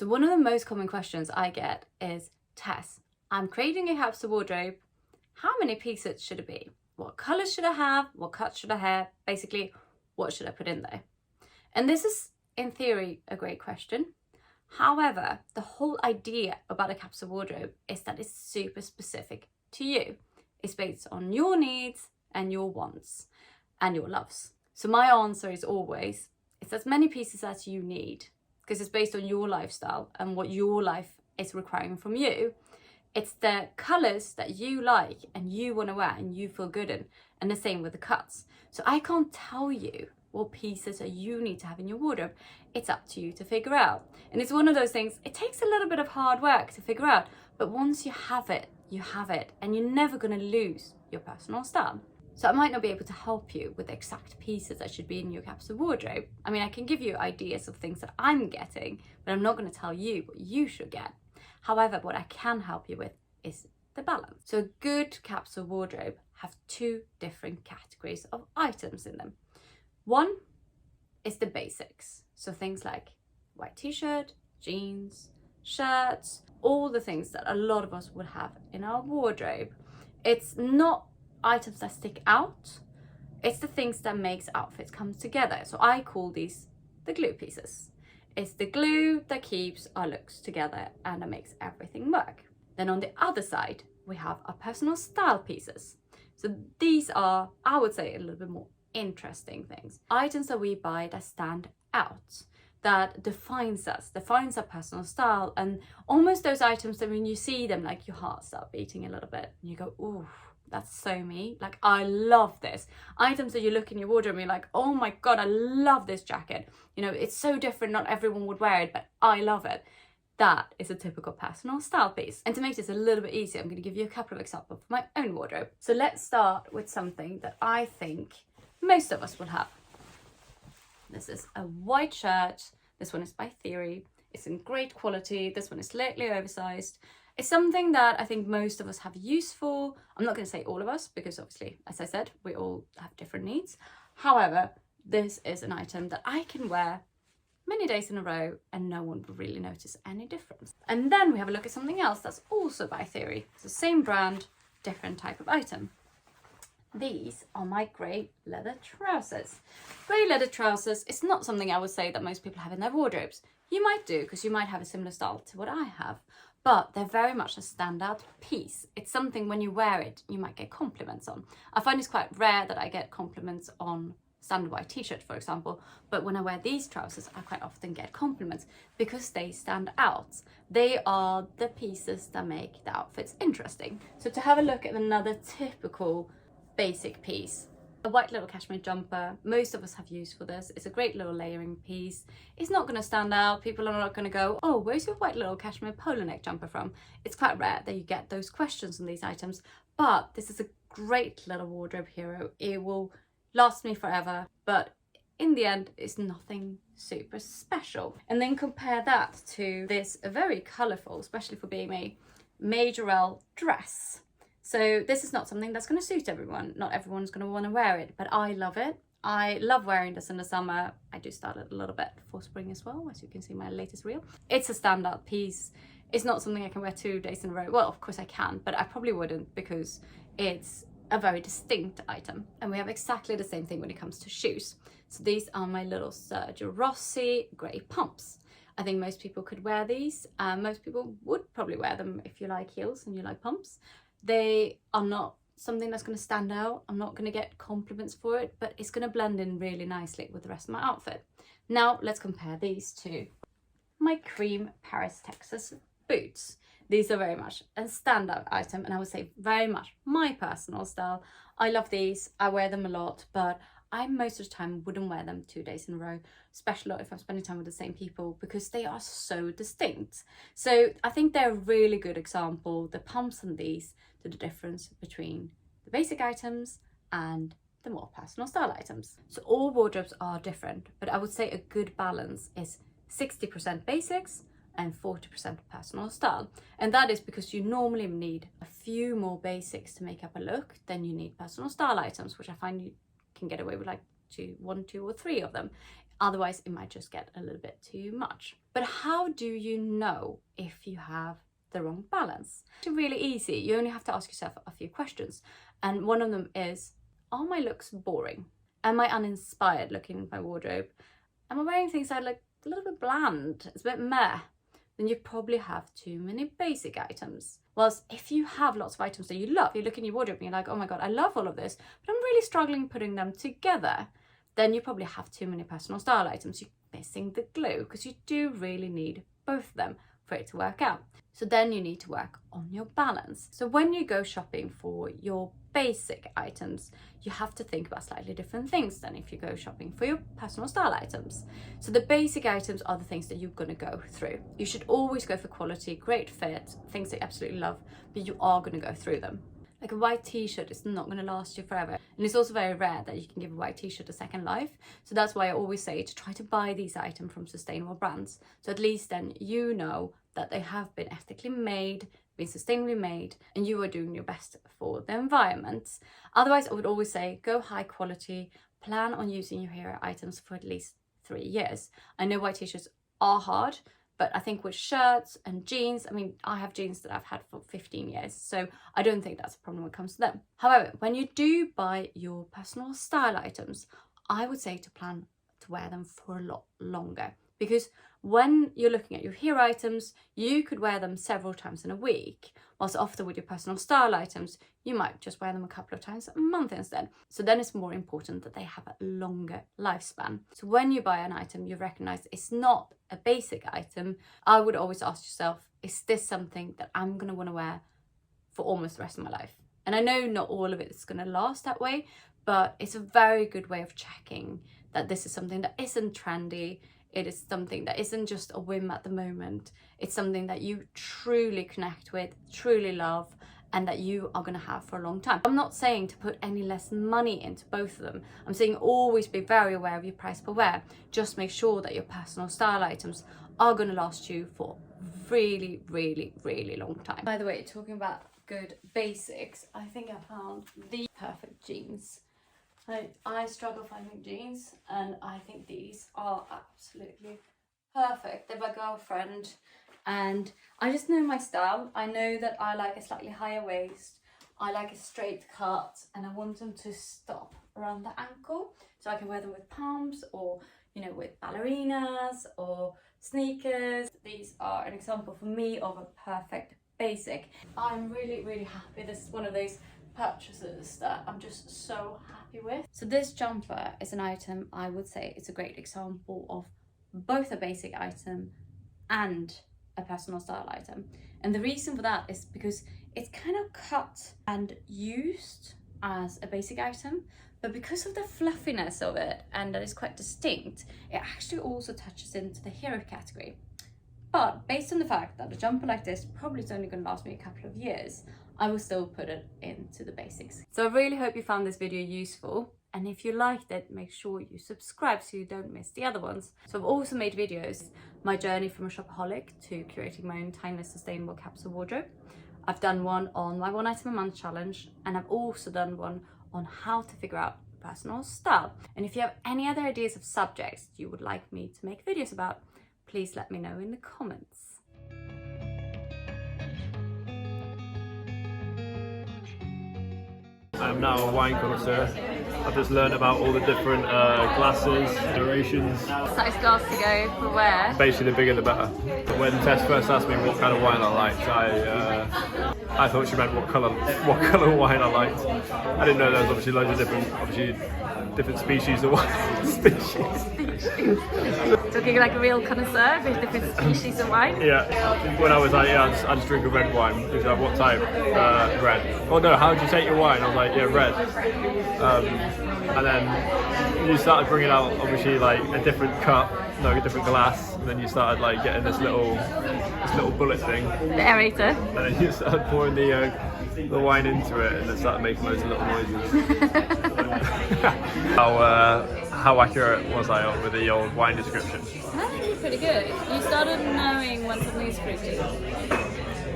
So one of the most common questions I get is, Tess, I'm creating a capsule wardrobe. How many pieces should it be? What colours should I have? What cuts should I have? Basically, what should I put in there? And this is, in theory, a great question. However, the whole idea about a capsule wardrobe is that it's super specific to you. It's based on your needs and your wants and your loves. So my answer is always, it's as many pieces as you need, because it's based on your lifestyle and what your life is requiring from you. It's the colours that you like and you want to wear and you feel good in, and the same with the cuts. So I can't tell you what pieces that you need to have in your wardrobe. It's up to you to figure out. And it's one of those things, it takes a little bit of hard work to figure out, but once you have it, and you're never going to lose your personal style. So I might not be able to help you with the exact pieces that should be in your capsule wardrobe. I mean, I can give you ideas of things that I'm getting, but I'm not going to tell you what you should get. However, what I can help you with is the balance. So a good capsule wardrobe have two different categories of items in them. One is the basics. So things like white t-shirt, jeans, shirts, all the things that a lot of us would have in our wardrobe. It's not items that stick out. It's the things that makes outfits come together. So I call these the glue pieces. It's the glue that keeps our looks together and that makes everything work. Then on the other side, we have our personal style pieces. So these are, I would say, a little bit more interesting things. Items that we buy that stand out, that defines us, defines our personal style, and almost those items that when you see them, like your heart start beating a little bit and you go, ooh, that's so me. Like, I love this. Items that you look in your wardrobe and you're like, oh my God, I love this jacket. You know, it's so different. Not everyone would wear it, but I love it. That is a typical personal style piece. And to make this a little bit easier, I'm going to give you a couple of examples from my own wardrobe. So let's start with something that I think most of us will have. This is a white shirt. This one is by Theory. It's in great quality. This one is slightly oversized. It's something that I think most of us have use for. I'm not going to say all of us, because obviously, as I said, we all have different needs. However, this is an item that I can wear many days in a row and no one will really notice any difference. And then we have a look at something else that's also by Theory. It's the same brand, different type of item. These are my grey leather trousers. Grey leather trousers is not something I would say that most people have in their wardrobes. You might do, because you might have a similar style to what I have, but they're very much a standout piece. It's something when you wear it, you might get compliments on. I find it's quite rare that I get compliments on standard white t-shirt, for example, but when I wear these trousers, I quite often get compliments because they stand out. They are the pieces that make the outfits interesting. So to have a look at another typical basic piece, a white little cashmere jumper. Most of us have use for this. It's a great little layering piece. It's not going to stand out. People are not going to go, oh, where's your white little cashmere polo neck jumper from? It's quite rare that you get those questions on these items, but this is a great little wardrobe hero. It will last me forever, but in the end, it's nothing super special. And then compare that to this very colourful, especially for being a Majorelle dress. So this is not something that's going to suit everyone. Not everyone's going to want to wear it, but I love it. I love wearing this in the summer. I do style it a little bit for spring as well, as you can see in my latest reel. It's a standout piece. It's not something I can wear 2 days in a row. Well, of course I can, but I probably wouldn't, because it's a very distinct item. And we have exactly the same thing when it comes to shoes. So these are my little Sergio Rossi grey pumps. I think most people could wear these. Most people would probably wear them if you like heels and you like pumps. They are not something that's going to stand out. I'm not going to get compliments for it, but it's going to blend in really nicely with the rest of my outfit. Now let's compare these to my cream Paris, Texas boots. These are very much a standout item, and I would say very much my personal style. I love these. I wear them a lot, but I most of the time wouldn't wear them 2 days in a row, especially if I'm spending time with the same people, because they are so distinct. So I think they're a really good example, the pumps on these, to the difference between the basic items and the more personal style items. So all wardrobes are different, but I would say a good balance is 60% basics and 40% personal style. And that is because you normally need a few more basics to make up a look than you need personal style items, which I find you can get away with like 1, 2 or 3 of them. Otherwise, it might just get a little bit too much. But how do you know if you have the wrong balance? It's really easy. You only have to ask yourself a few questions. And one of them is, are my looks boring? Am I uninspired looking at my wardrobe? Am I wearing things that look a little bit bland? It's a bit meh. Then you probably have too many basic items. Whilst if you have lots of items that you love, you look in your wardrobe and you're like, oh my God, I love all of this, but I'm really struggling putting them together. Then you probably have too many personal style items. You're missing the glue, because you do really need both of them for it to work out. So then you need to work on your balance. So when you go shopping for your basic items, you have to think about slightly different things than if you go shopping for your personal style items. So the basic items are the things that you're going to go through. You should always go for quality, great fit, things that you absolutely love, but you are going to go through them. Like a white t-shirt is not going to last you forever. And it's also very rare that you can give a white t-shirt a second life. So that's why I always say to try to buy these items from sustainable brands. So at least then you know that they have been ethically made, been sustainably made, and you are doing your best for the environment. Otherwise, I would always say go high quality, plan on using your hero items for at least 3 years. I know white t-shirts are hard, but I think with shirts and jeans, I mean, I have jeans that I've had for 15 years, so I don't think that's a problem when it comes to them. However, when you do buy your personal style items, I would say to plan to wear them for a lot longer. Because when you're looking at your hero items, you could wear them several times in a week, whilst often with your personal style items, you might just wear them a couple of times a month instead. So then it's more important that they have a longer lifespan. So when you buy an item, you recognize it's not a basic item. I would always ask yourself, is this something that I'm going to want to wear for almost the rest of my life? And I know not all of it is going to last that way, but it's a very good way of checking that this is something that isn't trendy. It is something that isn't just a whim at the moment. It's something that you truly connect with, truly love, and that you are going to have for a long time. I'm not saying to put any less money into both of them. I'm saying always be very aware of your price per wear. Just make sure that your personal style items are going to last you for really, really, really long time. By the way, talking about good basics, I think I found the perfect jeans. I struggle finding jeans, and I think these are absolutely perfect. They're my girlfriend, and I just know my style. I know that I like a slightly higher waist, I like a straight cut, and I want them to stop around the ankle, so I can wear them with pumps, or you know, with ballerinas or sneakers. These are an example for me of a perfect basic. I'm really, really happy. This is one of those purchases that I'm just so happy with. So this jumper is an item I would say it's a great example of both a basic item and a personal style item. And the reason for that is because it's kind of cut and used as a basic item, but because of the fluffiness of it and that it's quite distinct, it actually also touches into the hero category. But based on the fact that a jumper like this probably is only going to last me a couple of years, I will still put it into the basics. So I really hope you found this video useful. And if you liked it, make sure you subscribe so you don't miss the other ones. So I've also made videos, my journey from a shopaholic to curating my own timeless sustainable capsule wardrobe. I've done one on my 1 item a month challenge, and I've also done one on how to figure out personal style. And if you have any other ideas of subjects you would like me to make videos about, please let me know in the comments. I am now a wine connoisseur. I've just learned about all the different glasses, generations. Size glass to go for where? Basically, the bigger the better. When Tess first asked me what kind of wine I liked, I thought she meant what colour wine I liked. I didn't know there was obviously loads of different species of wine. Talking like a real connoisseur with different species of wine? Yeah. When I was like, yeah, I just drink a red wine. She was like, what type? Red. Oh no, how do you take your wine? I was like, yeah, red. And then you started bringing out obviously like a different cup, no, a different glass, and then you started like getting this little bullet thing. The aerator. And then you started pouring the wine into it, and it started making loads of little noises. How accurate was I with the old wine description? I think you're pretty good. You started knowing when something is fruity.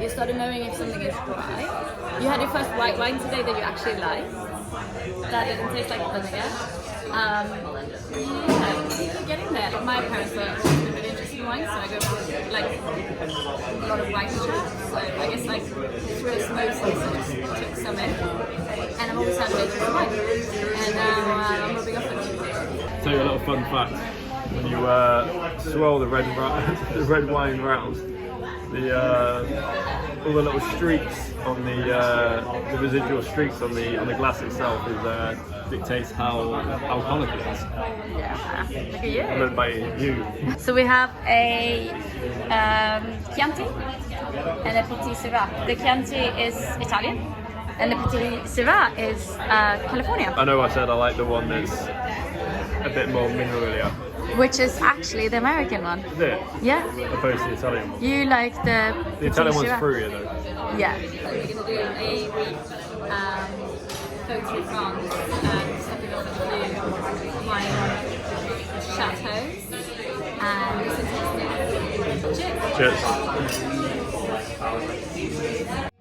You started knowing if something is dry. You had your first white wine today that you actually liked. that didn't taste like vinegar. Yeah, getting there. My parents were really interested in wine, so I go for like a lot of wine shops. So I guess like through osmosis, I just took some in, and I've always had an interest in wine. And now I'm rubbing off it. Tell you a little fun fact: when you swirl the the red wine round, all the little streaks on the residual streaks on the glass itself dictates how alcoholic it is. Yeah, look at you. I meant by you. So we have a Chianti and a Petit Syrah. The Chianti is Italian and the Petit Syrah is California. I know I said I like the one that's a bit more mineralier. Which is actually the American one. Is it? Yeah. Opposed to the Italian one. You like the Italian one's Syrah? fruitier though. Yeah. We're going to do a week go through France and stepping off at a few wine chateaux and listen to this. Cheers. Cheers.